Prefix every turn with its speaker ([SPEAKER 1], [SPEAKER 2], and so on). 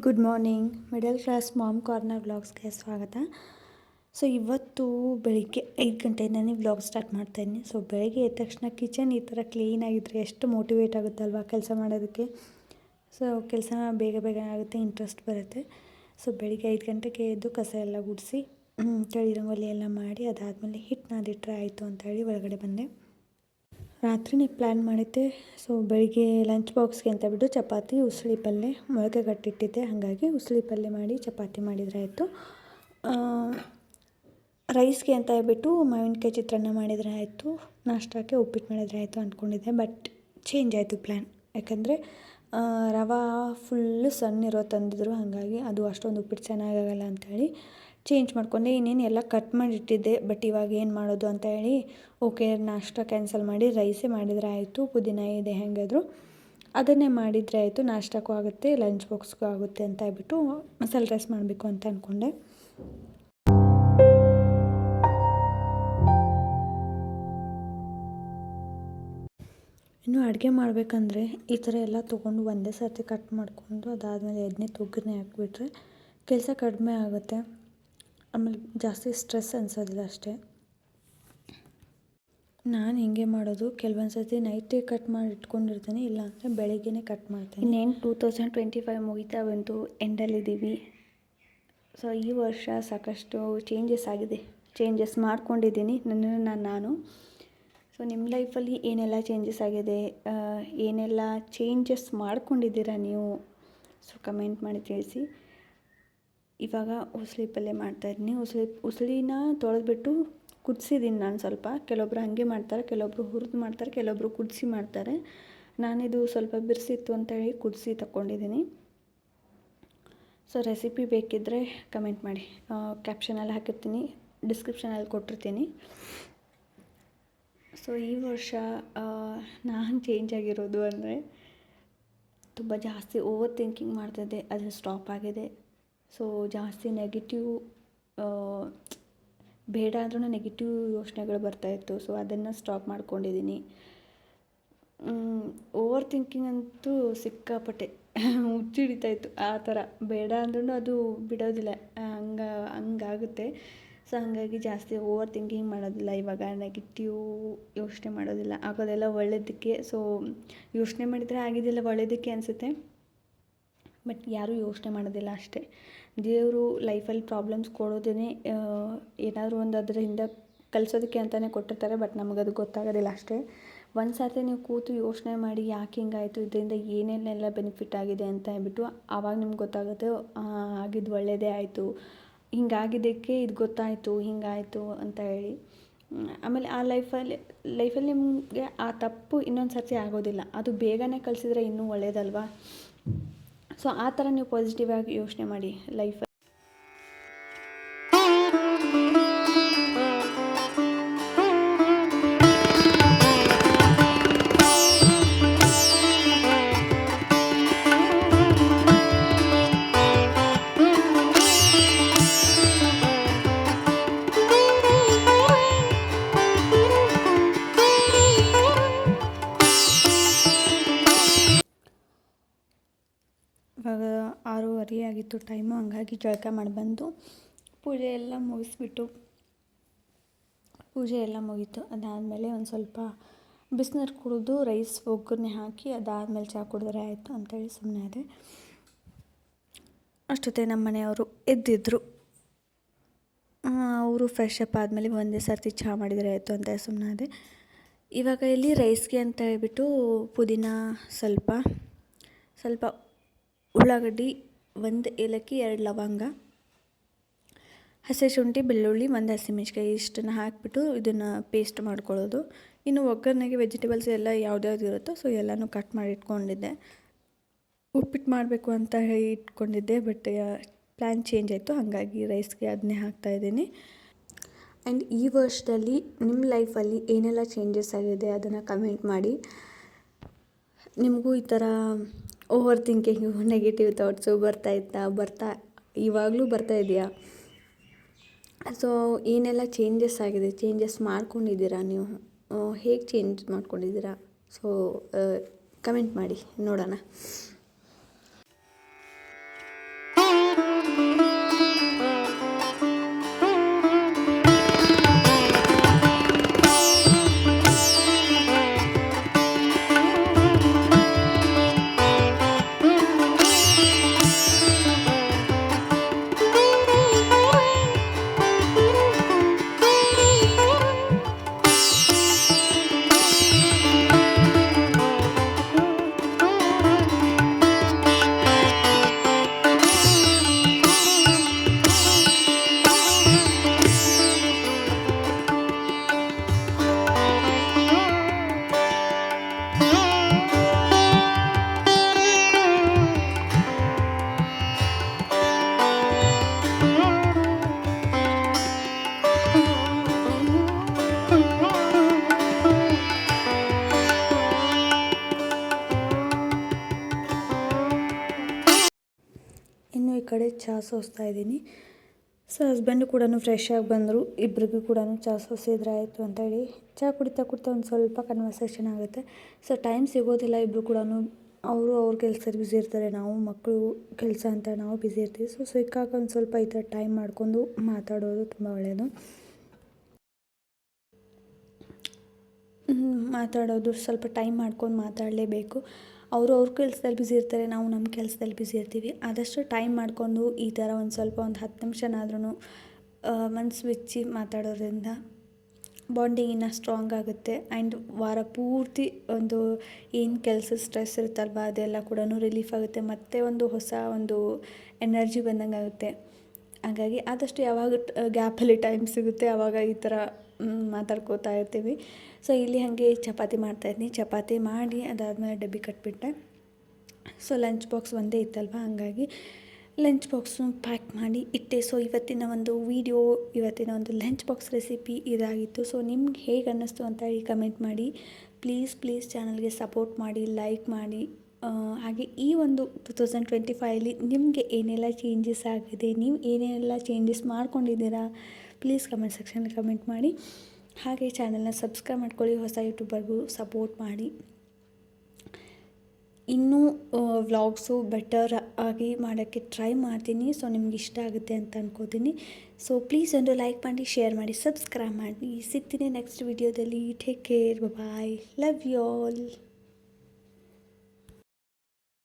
[SPEAKER 1] Good morning. Middle class mom corner ವ್ಲಾಗ್ಸ್ಗೆ ಸ್ವಾಗತ. So ಇವತ್ತು ಬೆಳಿಗ್ಗೆ 5 ಗಂಟೆಯಿಂದನೇ ವ್ಲಾಗ್ ಸ್ಟಾರ್ಟ್ ಮಾಡ್ತಾಯಿದ್ದೀನಿ. ಸೊ ಬೆಳಗ್ಗೆ ಎದ್ದ ತಕ್ಷಣ ಕಿಚನ್ ಈ ಥರ ಕ್ಲೀನಾಗಿದ್ದರೆ ಎಷ್ಟು ಮೋಟಿವೇಟ್ ಆಗುತ್ತಲ್ವ ಕೆಲಸ ಮಾಡೋದಕ್ಕೆ. ಸೊ ಕೆಲಸ ಬೇಗ ಬೇಗ ಆಗುತ್ತೆ, ಇಂಟ್ರೆಸ್ಟ್ ಬರುತ್ತೆ. ಸೊ ಬೆಳಿಗ್ಗೆ 5 ಗಂಟೆಗೆ ಎದ್ದು ಕಸ ಎಲ್ಲ ಗುಡಿಸಿ ತಳಿ ರಂಗೋಲಿ ಎಲ್ಲ ಮಾಡಿ ಅದಾದಮೇಲೆ ಹಿಟ್ಟು ನಾದಿಟ್ರೆ ಆಯಿತು ಅಂತೇಳಿ ಒಳಗಡೆ ಬಂದೆ. ರಾತ್ರಿನೇ ಪ್ಲ್ಯಾನ್ ಮಾಡಿದ್ದೆ. ಸೊ ಬೆಳಿಗ್ಗೆ ಲಂಚ್ ಬಾಕ್ಸ್ಗೆ ಅಂತ ಬಿಟ್ಟು ಚಪಾತಿ ಉಸಳಿ ಪಲ್ಯ ಮೊಳಕೆ ಕಟ್ಟಿಟ್ಟಿದ್ದೆ, ಹಾಗಾಗಿ ಉಸಳಿ ಪಲ್ಯ ಮಾಡಿ ಚಪಾತಿ ಮಾಡಿದರೆ ಆಯಿತು. ರೈಸ್ಗೆ ಅಂತ ಹೇಳ್ಬಿಟ್ಟು ಮಾವಿನಕಾಯಿ ಚಿತ್ರಾನ್ನ ಮಾಡಿದರೆ ಆಯಿತು, ನಾಷ್ಟಕ್ಕೆ ಉಪ್ಪಿಟ್ಟು ಮಾಡಿದರೆ ಆಯಿತು ಅಂದ್ಕೊಂಡಿದ್ದೆ. ಬಟ್ ಚೇಂಜ್ ಆಯಿತು ಪ್ಲ್ಯಾನ್. ಯಾಕಂದರೆ ರವೆ ಫುಲ್ಲು ಸಣ್ಣ ಇರೋ ತಂದಿದ್ರು, ಹಾಗಾಗಿ ಅದು ಅಷ್ಟೊಂದು ಉಪ್ಪಿಟ್ಟು ಚೆನ್ನಾಗಾಗಲ್ಲ ಅಂಥೇಳಿ ಚೇಂಜ್ ಮಾಡ್ಕೊಂಡೆ. ಇನ್ನೇನು ಎಲ್ಲ ಕಟ್ ಮಾಡಿಟ್ಟಿದ್ದೆ, ಬಟ್ ಇವಾಗ ಏನು ಮಾಡೋದು ಅಂತ ಹೇಳಿ ಓಕೆ ನಾಷ್ಟ ಕ್ಯಾನ್ಸಲ್ ಮಾಡಿ ರೈಸೇ ಮಾಡಿದರೆ ಆಯಿತು. ಪುದೀನ ಇದೆ ಹೆಂಗಾದರೂ ಅದನ್ನೇ ಮಾಡಿದರೆ ಆಯಿತು, ನಾಷ್ಟಕ್ಕೂ ಆಗುತ್ತೆ ಲಂಚ್ ಬಾಕ್ಸ್ಗೂ ಆಗುತ್ತೆ ಅಂತ ಹೇಳ್ಬಿಟ್ಟು ಮಸಾಲೆ ರೈಸ್ ಮಾಡಬೇಕು ಅಂತ ಅಂದ್ಕೊಂಡೆ. ಇನ್ನು ಅಡುಗೆ ಮಾಡಬೇಕಂದ್ರೆ ಈ ಥರ ಎಲ್ಲ ತೊಗೊಂಡು ಒಂದೇ ಸರ್ತಿ ಕಟ್ ಮಾಡಿಕೊಂಡು ಅದಾದಮೇಲೆ ಎಣ್ಣೆ ತುಗ್ಗನೆ ಹಾಕ್ಬಿಟ್ರೆ ಕೆಲಸ ಕಡಿಮೆ ಆಗುತ್ತೆ, ಆಮೇಲೆ ಜಾಸ್ತಿ ಸ್ಟ್ರೆಸ್ ಅನಿಸೋದಿಲ್ಲ ಅಷ್ಟೇ. ನಾನು ಹಿಂಗೆ ಮಾಡೋದು, ಕೆಲವೊಂದು ಸರ್ತಿ ನೈಟೇ ಕಟ್ ಮಾಡಿ ಇಟ್ಕೊಂಡಿರ್ತೀನಿ, ಇಲ್ಲಾಂದರೆ ಬೆಳಗ್ಗೆನೇ ಕಟ್ ಮಾಡ್ತೀನಿ. ಇನ್ನೇನು 2025 ಮುಗಿತಾ ಬಂತು, ಎಂಡಲ್ಲಿದ್ದೀವಿ. ಸೊ ಈ ವರ್ಷ ಸಾಕಷ್ಟು ಚೇಂಜಸ್ ಆಗಿದೆ, ಚೇಂಜಸ್ ಮಾಡ್ಕೊಂಡಿದ್ದೀನಿ ನನ್ನನ್ನು ನಾನು. ಸೊ ನಿಮ್ಮ ಲೈಫಲ್ಲಿ ಏನೆಲ್ಲ ಚೇಂಜಸ್ ಆಗಿದೆ, ಏನೆಲ್ಲ ಚೇಂಜಸ್ ಮಾಡ್ಕೊಂಡಿದ್ದೀರಾ ನೀವು, ಸೊ ಕಮೆಂಟ್ ಮಾಡಿ ತಿಳಿಸಿ. ಇವಾಗ ಉಸಳಿ ಪಲ್ಯ ಮಾಡ್ತಾಯಿದ್ದೀನಿ. ಉಸಳಿನ ತೊಳೆದ್ಬಿಟ್ಟು ಕುದಿಸಿದ್ದೀನಿ ನಾನು ಸ್ವಲ್ಪ. ಕೆಲವೊಬ್ರು ಹಾಗೆ ಮಾಡ್ತಾರೆ, ಕೆಲವೊಬ್ರು ಹುರಿದು ಮಾಡ್ತಾರೆ, ಕೆಲವೊಬ್ರು ಕುದಿಸಿ ಮಾಡ್ತಾರೆ. ನಾನಿದು ಸ್ವಲ್ಪ ಬಿರ್ಸಿತ್ತು ಅಂತೇಳಿ ಕುದಿಸಿ ತಗೊಂಡಿದ್ದೀನಿ. ಸೊ ರೆಸಿಪಿ ಬೇಕಿದ್ದರೆ ಕಮೆಂಟ್ ಮಾಡಿ, ಕ್ಯಾಪ್ಷನಲ್ಲಿ ಹಾಕಿರ್ತೀನಿ, ಡಿಸ್ಕ್ರಿಪ್ಷನಲ್ಲಿ ಕೊಟ್ಟಿರ್ತೀನಿ. ಸೊ ಈ ವರ್ಷ ನಾನು ಚೇಂಜ್ ಆಗಿರೋದು ಅಂದರೆ ತುಂಬ ಜಾಸ್ತಿ ಓವರ್ ಥಿಂಕಿಂಗ್ ಮಾಡ್ತಿದ್ದೆ, ಅದು ಸ್ಟಾಪ್ ಆಗಿದೆ. ಸೊ ಜಾಸ್ತಿ ನೆಗೆಟಿವ್, ಬೇಡ ಅಂದ್ರೂ ನೆಗೆಟಿವ್ ಯೋಚನೆಗಳು ಬರ್ತಾಯಿತ್ತು. ಸೊ ಅದನ್ನು ಸ್ಟಾಪ್ ಮಾಡ್ಕೊಂಡಿದ್ದೀನಿ. ಓವರ್ ಥಿಂಕಿಂಗ್ ಅಂತೂ ಸಿಕ್ಕಾಪಟ್ಟೆ ಹುಚ್ಚಿಡಿತಾಯಿತ್ತು ಆ ಥರ. ಬೇಡ ಅಂದ್ರೂ ಅದು ಬಿಡೋದಿಲ್ಲ, ಹಂಗಾಗುತ್ತೆ. ಸೊ ಹಾಗಾಗಿ ಜಾಸ್ತಿ ಓವರ್ ಥಿಂಕಿಂಗ್ ಮಾಡೋದಿಲ್ಲ ಇವಾಗ, ನೆಗೆಟಿವ್ ಯೋಚನೆ ಮಾಡೋದಿಲ್ಲ, ಆಗೋದೆಲ್ಲ ಒಳ್ಳೆಯದಕ್ಕೆ. ಸೊ ಯೋಚನೆ ಮಾಡಿದರೆ ಆಗಿದೆಲ್ಲ ಒಳ್ಳೆಯದಕ್ಕೆ ಅನಿಸುತ್ತೆ, ಬಟ್ ಯಾರೂ ಯೋಚನೆ ಮಾಡೋದಿಲ್ಲ ಅಷ್ಟೇ. ದೇವರು ಲೈಫಲ್ಲಿ ಪ್ರಾಬ್ಲಮ್ಸ್ ಕೊಡೋದೇ ಏನಾದರೂ ಒಂದು ಅದರಿಂದ ಕಲಿಸೋದಕ್ಕೆ ಅಂತಲೇ ಕೊಟ್ಟಿರ್ತಾರೆ, ಬಟ್ ನಮಗದು ಗೊತ್ತಾಗೋದಿಲ್ಲ ಅಷ್ಟೇ. ಒಂದು ಸರ್ತಿ ನೀವು ಕೂತು ಯೋಚನೆ ಮಾಡಿ ಯಾಕೆ ಹಿಂಗಾಯಿತು, ಇದರಿಂದ ಏನೇನೆಲ್ಲ ಬೆನಿಫಿಟ್ ಆಗಿದೆ ಅಂತ ಹೇಳ್ಬಿಟ್ಟು ಆವಾಗ ನಿಮ್ಗೆ ಗೊತ್ತಾಗುತ್ತೆ, ಆಗಿದ್ದು ಒಳ್ಳೆಯದೇ ಆಯಿತು, ಹಿಂಗಾಗಿದ್ದಕ್ಕೆ ಇದು ಗೊತ್ತಾಯಿತು, ಹಿಂಗಾಯಿತು ಅಂತ ಹೇಳಿ. ಆಮೇಲೆ ಆ ಲೈಫಲ್ಲಿ ನಿಮಗೆ ಆ ತಪ್ಪು ಇನ್ನೊಂದು ಸರ್ತಿ ಆಗೋದಿಲ್ಲ, ಅದು ಬೇಗನೆ ಕಲಿಸಿದ್ರೆ ಇನ್ನೂ ಒಳ್ಳೆಯದಲ್ವಾ. ಸೊ ಆ ಥರ ನೀವು ಪಾಸಿಟಿವ್ ಆಗಿ ಯೋಚನೆ ಮಾಡಿ ಲೈಫಲ್ಲಿ. ಇವಾಗ 6:30 ಆಗಿತ್ತು ಟೈಮು, ಹಂಗಾಗಿ ಜಳಕ ಮಾಡಿ ಬಂದು ಪೂಜೆ ಎಲ್ಲ ಮುಗೀತು. ಅದಾದಮೇಲೆ ಒಂದು ಸ್ವಲ್ಪ ಬಿಸಿನೀರು ಕುಡಿದು ರೈಸ್ ಒಗ್ಗರಣೆ ಹಾಕಿ ಅದಾದಮೇಲೆ ಚಹಾ ಕುಡಿದ್ರೆ ಆಯಿತು ಅಂತೇಳಿ ಸುಮ್ಮನೆ ಅದೇ. ಅಷ್ಟೊತ್ತೆ ನಮ್ಮ ಮನೆಯವರು ಎದ್ದಿದ್ರು, ಅವರು ಫ್ರೆಶ್ ಅಪ್ ಆದಮೇಲೆ ಒಂದೇ ಸರ್ತಿ ಚಹಾ ಮಾಡಿದರೆ ಆಯಿತು ಅಂತ ಸುಮ್ಮನೆ ಅದೇ. ಇವಾಗ ಇಲ್ಲಿ ರೈಸ್ಗೆ ಅಂತ ಹೇಳ್ಬಿಟ್ಟು ಪುದೀನ ಸ್ವಲ್ಪ ಉಳ್ಳಾಗಡ್ಡಿ, 1 ಏಲಕ್ಕಿ, 2 ಲವಂಗ, ಹಸಿ ಶುಂಠಿ, ಬೆಳ್ಳುಳ್ಳಿ, 1 ಹಸಿಮೆಣ್ಸಿಕಾಯಿ ಇಷ್ಟನ್ನು ಹಾಕಿಬಿಟ್ಟು ಇದನ್ನು ಪೇಸ್ಟ್ ಮಾಡ್ಕೊಳ್ಳೋದು. ಇನ್ನು ಒಗ್ಗರಣೆಗೆ ವೆಜಿಟೇಬಲ್ಸ್ ಎಲ್ಲ ಯಾವ್ದ್ಯಾವ್ದು ಇರುತ್ತೋ ಸೊ ಎಲ್ಲನೂ ಕಟ್ ಮಾಡಿ ಇಟ್ಕೊಂಡಿದ್ದೆ. ಉಪ್ಪಿಟ್ಟು ಮಾಡಬೇಕು ಅಂತ ಹೇಳಿ ಇಟ್ಕೊಂಡಿದ್ದೆ, ಬಟ್ ಪ್ಲ್ಯಾನ್ ಚೇಂಜ್ ಆಯಿತು, ಹಾಗಾಗಿ ರೈಸ್ಗೆ ಅದನ್ನೇ ಹಾಕ್ತಾಯಿದ್ದೀನಿ. ಆ್ಯಂಡ್ ಈ ವರ್ಷದಲ್ಲಿ ನಿಮ್ಮ ಲೈಫಲ್ಲಿ ಏನೆಲ್ಲ ಚೇಂಜಸ್ ಆಗಿದೆ ಅದನ್ನು ಕಮೆಂಟ್ ಮಾಡಿ. ನಿಮಗೂ ಈ ಥರ ಓವರ್ ಥಿಂಕಿಂಗು, ನೆಗೆಟಿವ್ ಥಾಟ್ಸು ಇವಾಗಲೂ ಬರ್ತಾ ಇದೆಯಾ? ಸೊ ಏನೆಲ್ಲ ಚೇಂಜಸ್ ಆಗಿದೆ, ಚೇಂಜಸ್ ಮಾಡ್ಕೊಂಡಿದ್ದೀರಾ ನೀವು, ಹೇಗೆ ಚೇಂಜ್ ಮಾಡ್ಕೊಂಡಿದ್ದೀರಾ? ಸೊ ಕಮೆಂಟ್ ಮಾಡಿ ನೋಡೋಣ. ಈ ಕಡೆ ಚಹಾ ಸೋಸ್ತಾ ಇದ್ದೀನಿ. ಸೊ ಹಸ್ಬೆಂಡು ಕೂಡ ಫ್ರೆಶ್ ಆಗಿ ಬಂದರು. ಇಬ್ಬರಿಗೂ ಕೂಡ ಚಹಾ ಸೋಸಿದ್ರೆ ಆಯಿತು ಅಂತೇಳಿ ಚಹಾ ಕುಡಿತಾ ಕುಡಿತಾ ಒಂದು ಸ್ವಲ್ಪ ಕನ್ವರ್ಸೇಷನ್ ಆಗುತ್ತೆ. ಸೊ ಟೈಮ್ ಸಿಗೋದಿಲ್ಲ ಇಬ್ಬರು ಕೂಡ. ಅವರು ಅವ್ರ ಕೆಲಸದಲ್ಲಿ ಬ್ಯುಸಿ ಇರ್ತಾರೆ, ನಾವು ಮಕ್ಕಳು ಕೆಲಸ ಅಂತ ನಾವು ಬ್ಯುಸಿ ಇರ್ತೀವಿ. ಸೊ ಸಿಕ್ಕಾಗ ಒಂದು ಸ್ವಲ್ಪ ಈ ಥರ ಟೈಮ್ ಮಾಡ್ಕೊಂಡು ಮಾತಾಡೋದು ತುಂಬ ಒಳ್ಳೆಯದು. ಮಾತಾಡೋದು ಸ್ವಲ್ಪ ಟೈಮ್ ಮಾಡ್ಕೊಂಡು ಮಾತಾಡಲೇಬೇಕು. ಅವರು ಅವ್ರ ಕೆಲಸದಲ್ಲಿ ಬ್ಯುಸಿ ಇರ್ತಾರೆ, ನಾವು ನಮ್ಮ ಕೆಲಸದಲ್ಲಿ ಬ್ಯುಸಿ ಇರ್ತೀವಿ. ಆದಷ್ಟು ಟೈಮ್ ಮಾಡಿಕೊಂಡು ಈ ಥರ ಒಂದು ಸ್ವಲ್ಪ ಒಂದು 10 ನಿಮಿಷನಾದ್ರೂ ಮನಸ್ಸು ಬಿಚ್ಚಿ ಮಾತಾಡೋದ್ರಿಂದ ಬಾಂಡಿಂಗ್ ಇನ್ನೂ ಸ್ಟ್ರಾಂಗ್ ಆಗುತ್ತೆ. ಆ್ಯಂಡ್ ವಾರ ಪೂರ್ತಿ ಒಂದು ಏನು ಕೆಲಸದ ಸ್ಟ್ರೆಸ್ ಇರುತ್ತಲ್ವ ಅದೆಲ್ಲ ಕೂಡ ರಿಲೀಫ್ ಆಗುತ್ತೆ. ಮತ್ತು ಒಂದು ಹೊಸ ಒಂದು ಎನರ್ಜಿ ಬಂದಂಗೆ ಆಗುತ್ತೆ. ಹಾಗಾಗಿ ಆದಷ್ಟು ಯಾವಾಗ ಗ್ಯಾಪಲ್ಲಿ ಟೈಮ್ ಸಿಗುತ್ತೆ ಆವಾಗ ಈ ಥರ ಮಾತಾಡ್ಕೋತಾ ಇರ್ತೀವಿ. ಸೊ ಇಲ್ಲಿ ಹಾಗೆ ಚಪಾತಿ ಮಾಡ್ತಾಯಿದ್ದೀನಿ. ಚಪಾತಿ ಮಾಡಿ ಅದಾದಮೇಲೆ ಡಬ್ಬಿ ಕಟ್ಟಿಬಿಟ್ಟೆ. ಸೊ ಲಂಚ್ ಬಾಕ್ಸ್ ಒಂದೇ ಇತ್ತಲ್ವ, ಹಾಗಾಗಿ ಲಂಚ್ ಬಾಕ್ಸು ಪ್ಯಾಕ್ ಮಾಡಿ ಇಟ್ಟೆ. ಸೊ ಇವತ್ತಿನ ಒಂದು ವೀಡಿಯೋ, ಇವತ್ತಿನ ಒಂದು ಲಂಚ್ ಬಾಕ್ಸ್ ರೆಸಿಪಿ ಇದಾಗಿತ್ತು. ಸೊ ನಿಮ್ಗೆ ಹೇಗೆ ಅನ್ನಿಸ್ತು ಅಂತ ಹೇಳಿ ಕಮೆಂಟ್ ಮಾಡಿ. ಪ್ಲೀಸ್ ಚಾನಲ್ಗೆ ಸಪೋರ್ಟ್ ಮಾಡಿ, ಲೈಕ್ ಮಾಡಿ. ಹಾಗೆ ಈ ಒಂದು 2025ಅಲ್ಲಿ ನಿಮಗೆ ಏನೆಲ್ಲ ಚೇಂಜಸ್ ಆಗಿದೆ, ನೀವು ಏನೇನೆಲ್ಲ ಚೇಂಜಸ್ ಮಾಡ್ಕೊಂಡಿದ್ದೀರಾ, ಪ್ಲೀಸ್ ಕಮೆಂಟ್ ಸೆಕ್ಷನಲ್ಲಿ ಕಮೆಂಟ್ ಮಾಡಿ. ಹಾಗೆ ಚಾನಲ್ನ ಸಬ್ಸ್ಕ್ರೈಬ್ ಮಾಡ್ಕೊಳ್ಳಿ. ಹೊಸ ಯೂಟ್ಯೂಬರ್ಗೂ ಸಪೋರ್ಟ್ ಮಾಡಿ. ಇನ್ನೂ ವ್ಲಾಗ್ಸು ಬೆಟರ್ ಆಗಿ ಮಾಡೋಕ್ಕೆ ಟ್ರೈ ಮಾಡ್ತೀನಿ. ಸೊ ನಿಮ್ಗೆ ಇಷ್ಟ ಆಗುತ್ತೆ ಅಂತ ಅನ್ಕೋತೀನಿ. ಸೊ ಪ್ಲೀಸ್ ಒಂದು ಲೈಕ್ ಮಾಡಿ, ಶೇರ್ ಮಾಡಿ, ಸಬ್ಸ್ಕ್ರೈಬ್ ಮಾಡಿ. ಸಿಗ್ತೀನಿ ನೆಕ್ಸ್ಟ್ ವಿಡಿಯೋದಲ್ಲಿ. Take care, bye, love you all.